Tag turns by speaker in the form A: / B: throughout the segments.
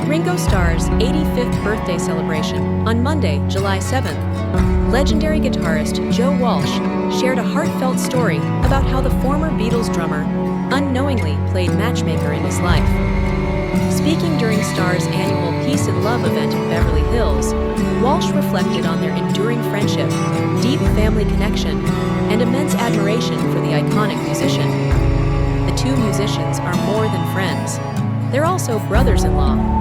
A: At Ringo Starr's 85th birthday celebration on Monday, July 7th, legendary guitarist Joe Walsh shared a heartfelt story about how the former Beatles drummer unknowingly played matchmaker in his life. Speaking during Starr's annual Peace and Love event in Beverly Hills, Walsh reflected on their enduring friendship, deep family connection, and immense admiration for the iconic musician. The two musicians are more than friends. They're also brothers-in-law.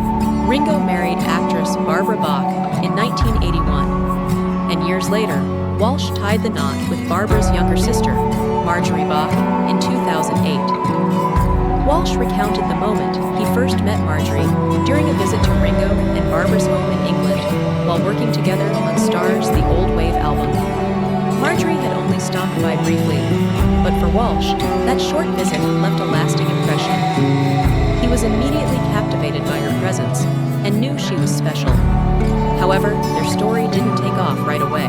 A: Ringo married actress Barbara Bach in 1981, and years later, Walsh tied the knot with Barbara's younger sister, Marjorie Bach, in 2008. Walsh recounted the moment he first met Marjorie during a visit to Ringo and Barbara's home in England while working together on Starr's The Old Wave album. Marjorie had only stopped by briefly, but for Walsh, that short visit left a lasting impression. He was immediately captivated by her presence and knew she was special. However, their story didn't take off right away.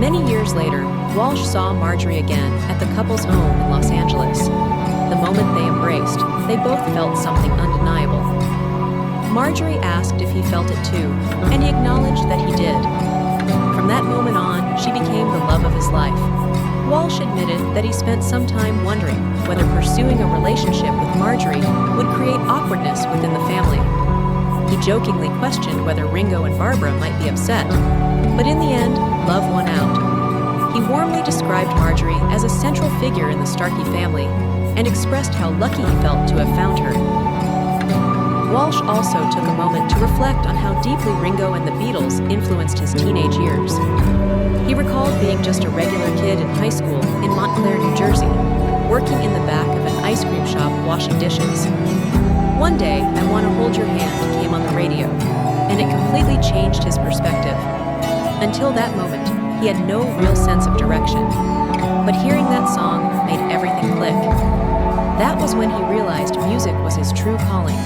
A: Many years later, Walsh saw Marjorie again at the couple's home in Los Angeles. The moment they embraced, they both felt something undeniable. Marjorie asked if he felt it too, and he acknowledged that he did. From that moment on, she became the love of his life. Walsh admitted that he spent some time wondering whether pursuing a relationship with Marjorie would create awkwardness within the family. He jokingly questioned whether Ringo and Barbara might be upset, but in the end, love won out. He warmly described Marjorie as a central figure in the Starkey family and expressed how lucky he felt to have found her. Walsh also took a moment to reflect on how deeply Ringo and the Beatles influenced his teenage years. He recalled being just a regular kid in high school in Montclair, New Jersey, working in the back of an ice cream shop washing dishes. One day, "I Want to Hold Your Hand" came on the radio, and it completely changed his perspective. Until that moment, he had no real sense of direction, but hearing that song made everything click. That was when he realized music was his true calling.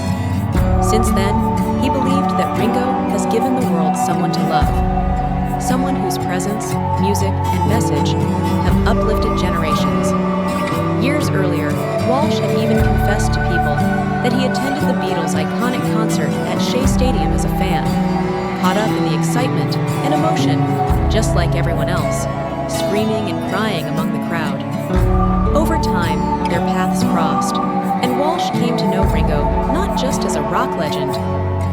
A: Since then, he believed that Ringo has given the world someone to love, someone whose presence, music, and message have uplifted generations. Years earlier, Walsh had even confessed to people that he attended the Beatles' iconic concert at Shea Stadium as a fan, caught up in the excitement and emotion, just like everyone else, screaming and crying among the crowd. Over time, their paths crossed, and Walsh came to know Ringo not just as a rock legend,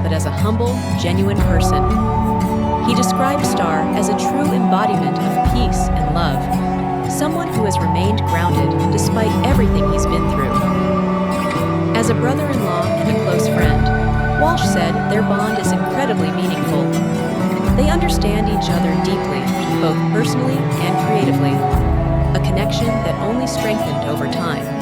A: but as a humble, genuine person. He described Starr as a true embodiment of peace and love, someone who has remained grounded despite everything he's been through. As a brother-in-law and a close friend, Walsh said their bond is incredibly meaningful. They understand each other deeply, both personally and creatively, a connection that only strengthened over time.